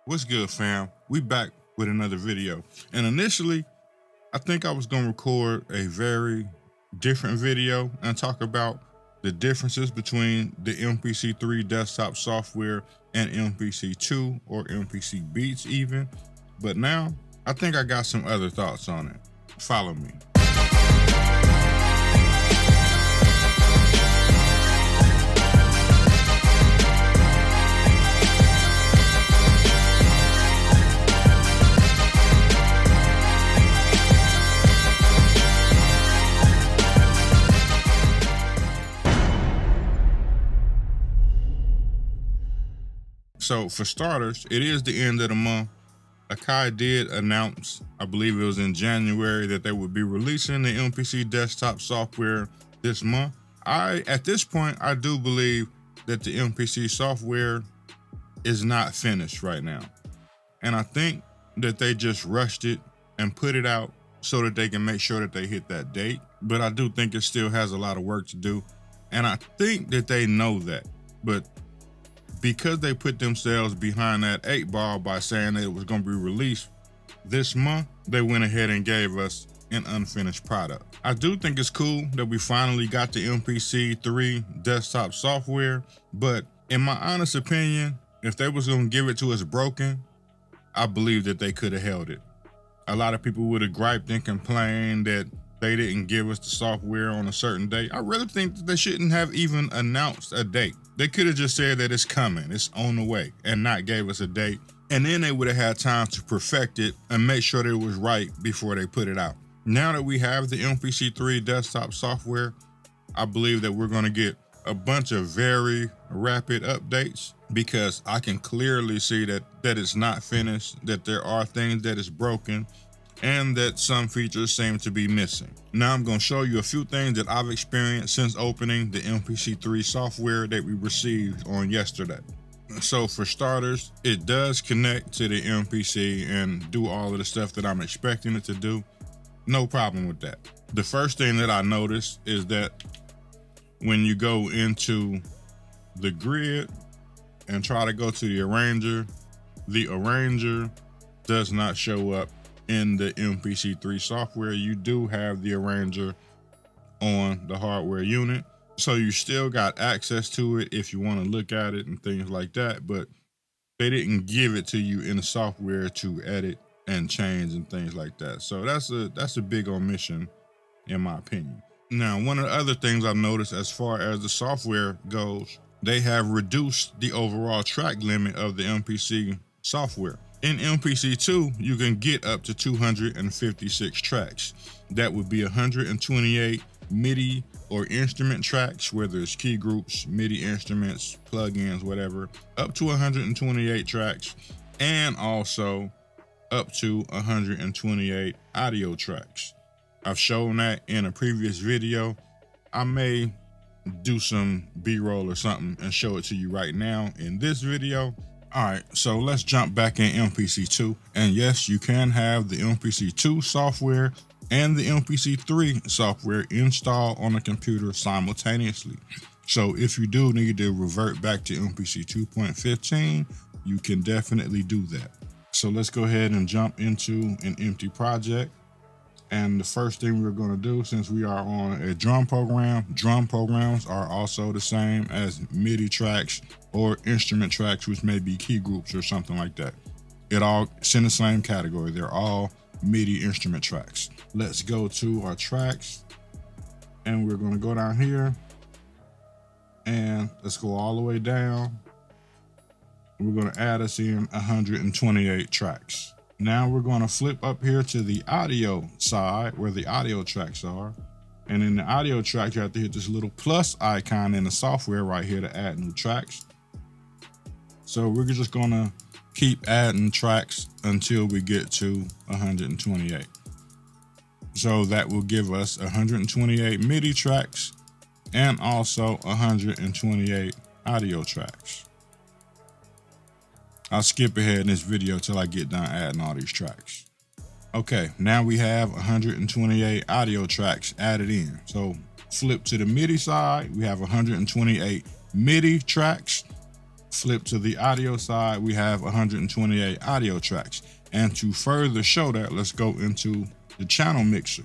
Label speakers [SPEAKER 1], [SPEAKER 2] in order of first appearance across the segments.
[SPEAKER 1] What's good, fam? We back with another video. And initially, I think I was gonna record a very different video and talk about the differences between the MPC3 desktop software and MPC2 or MPC Beats even. But now, I think I got some other thoughts on it. Follow me. So for starters, it is the end of the month. Akai did announce, I believe it was in January, that they would be releasing the MPC desktop software this month. At this point, I do believe that the MPC software is not finished right now. And I think that they just rushed it and put it out so that they can make sure that they hit that date. But I do think it still has a lot of work to do. And I think that they know that. But because they put themselves behind that 8 ball by saying that it was going to be released this month, they went ahead and gave us an unfinished product. I do think it's cool that we finally got the MPC3 desktop software, but in my honest opinion, if they was going to give it to us broken, I believe that they could have held it. A lot of people would have griped and complained that they didn't give us the software on a certain date. I really think that they shouldn't have even announced a date. They could have just said that it's coming, it's on the way, and not gave us a date. And then they would have had time to perfect it and make sure that it was right before they put it out. Now that we have the MPC3 desktop software, I believe that we're going to get a bunch of very rapid updates, because I can clearly see that it's not finished, that there are things that is broken, and that some features seem to be missing. Now I'm going to show you a few things that I've experienced since opening the MPC3 software that we received on yesterday. So for starters, it does connect to the MPC and do all of the stuff that I'm expecting it to do. No problem with that. The first thing that I noticed is that when you go into the grid and try to go to the arranger does not show up in the MPC3 software. You do have the arranger on the hardware unit, so you still got access to it if you want to look at it and things like that, but they didn't give it to you in the software to edit and change and things like that. So that's a big omission in my opinion. Now, one of the other things I've noticed as far as the software goes, they have reduced the overall track limit of the MPC software. In MPC2, you can get up to 256 tracks. That would be 128 MIDI or instrument tracks, whether it's key groups, MIDI instruments, plugins, whatever, up to 128 tracks, and also up to 128 audio tracks. I've shown that in a previous video. I may do some B-roll or something and show it to you right now in this video. All right, so let's jump back in MPC2. And yes, you can have the MPC2 software and the MPC3 software installed on a computer simultaneously. So if you do need to revert back to MPC 2.15, you can definitely do that. So let's go ahead and jump into an empty project. And the first thing we're going to do, since we are on a drum program, drum programs are also the same as MIDI tracks or instrument tracks, which may be key groups or something like that. It's in the same category. They're all MIDI instrument tracks. Let's go to our tracks, and we're going to go down here, and let's go all the way down. We're going to add us in 128 tracks. Now we're going to flip up here to the audio side where the audio tracks are. And in the audio track, you have to hit this little plus icon in the software right here to add new tracks. So we're just going to keep adding tracks until we get to 128. So that will give us 128 MIDI tracks and also 128 audio tracks. I'll skip ahead in this video till I get done adding all these tracks. Okay, now we have 128 audio tracks added in. So flip to the MIDI side, we have 128 MIDI tracks Flip to the audio side, we have 128 audio tracks. And to further show that, let's go into the channel mixer.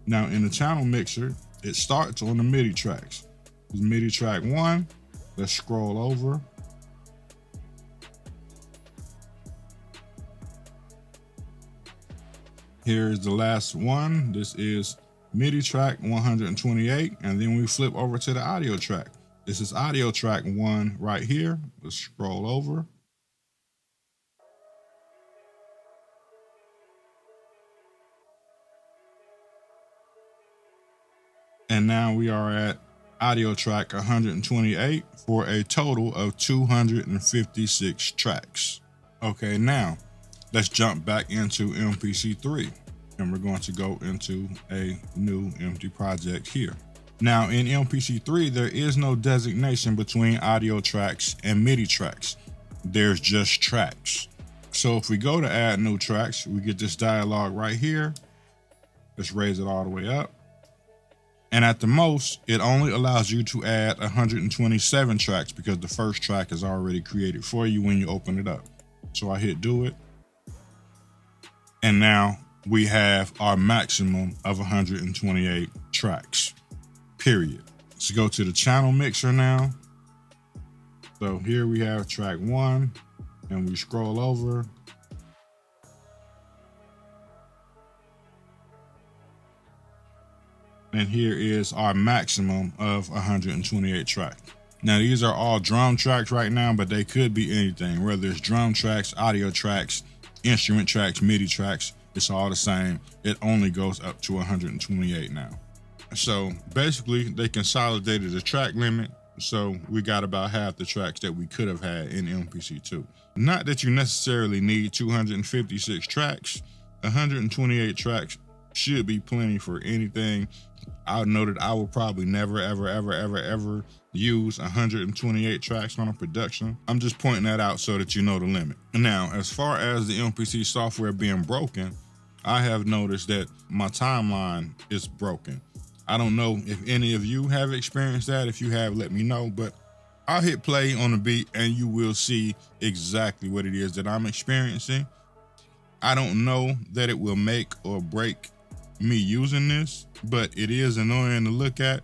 [SPEAKER 1] Now in the channel mixer, it starts on the MIDI tracks. This is MIDI track 1. Let's scroll over. Here's the last one. This is MIDI track 128, and then we flip over to the audio track. This is audio track 1 right here. Let's scroll over. And now we are at audio track 128 for a total of 256 tracks. Okay, now let's jump back into MPC3, and we're going to go into a new empty project here. Now in MPC3, there is no designation between audio tracks and MIDI tracks. There's just tracks. So if we go to add new tracks, we get this dialog right here. Let's raise it all the way up. And at the most, it only allows you to add 127 tracks because the first track is already created for you when you open it up. So I hit do it. And now we have our maximum of 128 tracks, period. Let's go to the channel mixer now. So here we have track 1, and we scroll over. And here is our maximum of 128 tracks. Now these are all drum tracks right now, but they could be anything, whether it's drum tracks, audio tracks, instrument tracks, MIDI tracks, it's all the same. It only goes up to 128 now. So basically they consolidated the track limit. So we got about half the tracks that we could have had in MPC2. Not that you necessarily need 256 tracks. 128 tracks should be plenty for anything. I know that I will probably never, ever use 128 tracks on a production. I'm just pointing that out so that you know the limit. Now, as far as the MPC software being broken, I have noticed that my timeline is broken. I don't know if any of you have experienced that. If you have, let me know, but I'll hit play on the beat and you will see exactly what it is that I'm experiencing. I don't know that it will make or break me using this, but it is annoying to look at.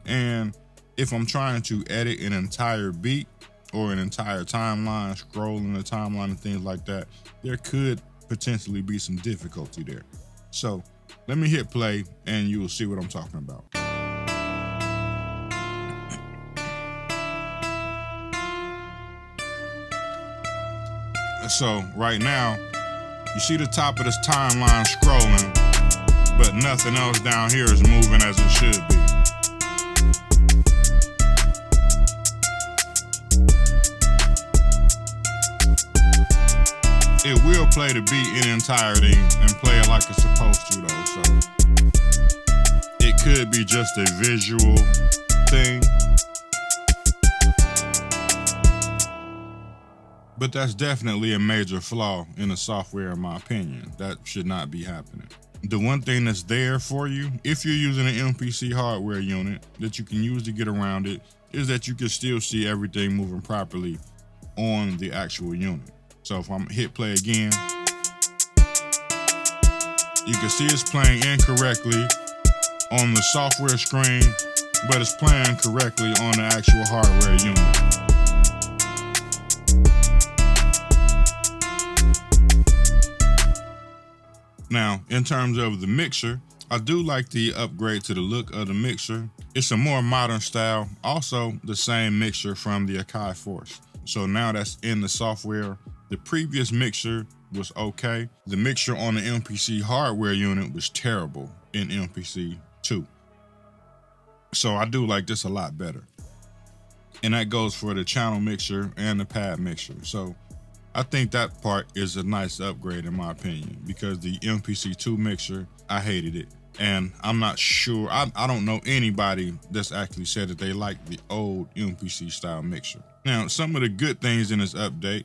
[SPEAKER 1] And if I'm trying to edit an entire beat or an entire timeline, scrolling the timeline and things like that, there could potentially be some difficulty there. So let me hit play and you will see what I'm talking about. So right now, you see the top of this timeline scrolling, but nothing else down here is moving as it should be. It will play the beat in entirety and play it like it's supposed to though, so it could be just a visual thing. But that's definitely a major flaw in the software in my opinion. That should not be happening. The one thing that's there for you, if you're using an MPC hardware unit that you can use to get around it, is that you can still see everything moving properly on the actual unit. So if I'm hit play again, you can see it's playing incorrectly on the software screen, but it's playing correctly on the actual hardware unit. Now, in terms of the mixer, I do like the upgrade to the look of the mixer. It's a more modern style, also the same mixer from the Akai Force. So now that's in the software. The previous mixer was okay. The mixer on the MPC hardware unit was terrible in MPC2. So I do like this a lot better. And that goes for the channel mixer and the pad mixer. So I think that part is a nice upgrade in my opinion, because the MPC2 mixer, I hated it. And I'm not sure, I don't know anybody that's actually said that they like the old MPC style mixer. Now, some of the good things in this update,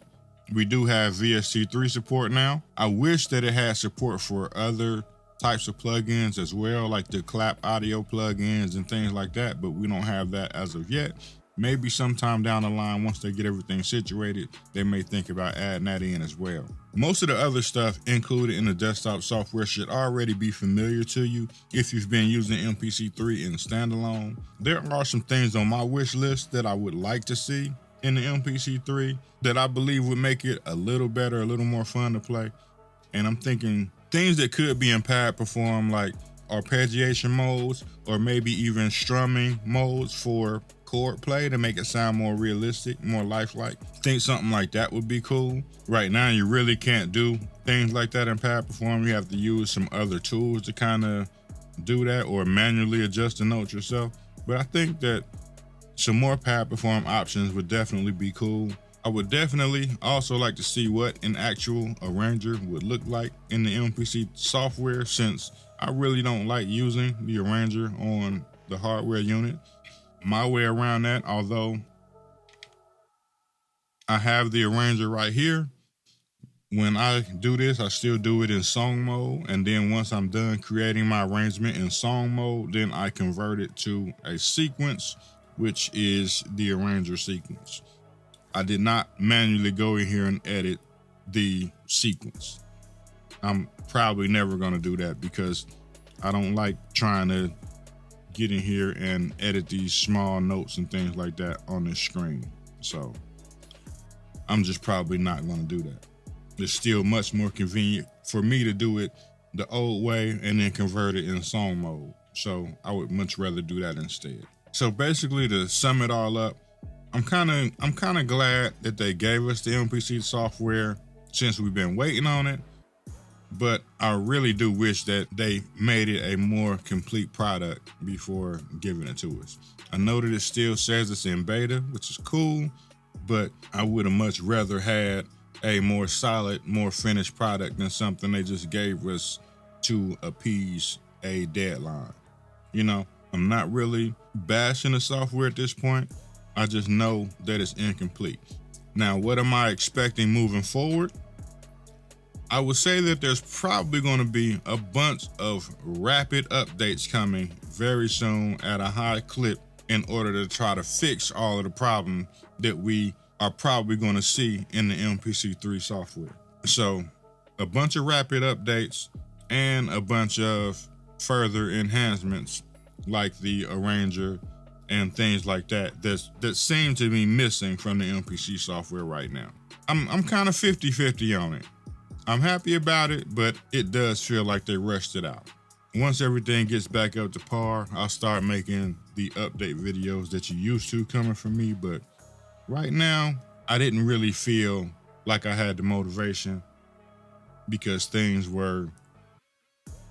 [SPEAKER 1] we do have VST3 support now. I wish that it had support for other types of plugins as well, like the clap audio plugins and things like that, but we don't have that as of yet. maybe sometime down the line, once they get everything situated, they may think about adding that in as well. Most of the other stuff included in the desktop software should already be familiar to you if you've been using MPC3 in standalone. There are some things on my wish list that I would like to see in the MPC3 that I believe would make it a little better, a little more fun to play. And I'm thinking things that could be in pad perform, like arpeggiation modes, or maybe even strumming modes for chord play to make it sound more realistic, more lifelike. Think something like that would be cool. Right now, you really can't do things like that in pad perform. You have to use some other tools to kind of do that, or manually adjust the notes yourself. But I think that some more pad perform options would definitely be cool. I would definitely also like to see what an actual arranger would look like in the MPC software, since I really don't like using the arranger on the hardware unit. My way around that, although I have the arranger right here, when I do this, I still do it in song mode. And then once I'm done creating my arrangement in song mode, then I convert it to a sequence, which is the arranger sequence. I did not manually go in here and edit the sequence. I'm probably never going to do that because I don't like trying to get in here and edit these small notes and things like that on this screen. So I'm just probably not going to do that. It's still much more convenient for me to do it the old way and then convert it in song mode. So I would much rather do that instead. So basically, to sum it all up, I'm kind of glad that they gave us the MPC software since we've been waiting on it. But I really do wish that they made it a more complete product before giving it to us. I know that it still says it's in beta, which is cool, but I would have much rather had a more solid, more finished product than something they just gave us to appease a deadline. You know, I'm not really bashing the software at this point. I just know that it's incomplete. Now, what am I expecting moving forward? I would say that there's probably going to be a bunch of rapid updates coming very soon at a high clip in order to try to fix all of the problems that we are probably going to see in the MPC3 software. So a bunch of rapid updates and a bunch of further enhancements like the arranger and things like that that seem to be missing from the MPC software right now. I'm kind of 50-50 on it. I'm happy about it, but it does feel like they rushed it out. Once everything gets back up to par, I'll start making the update videos that you used to coming from me. But right now, I didn't really feel like I had the motivation because things were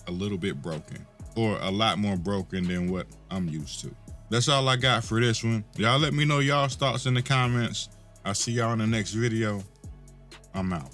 [SPEAKER 1] a little bit broken, or a lot more broken than what I'm used to. That's all I got for this one. Y'all let me know y'all's thoughts in the comments. I'll see y'all in the next video. I'm out.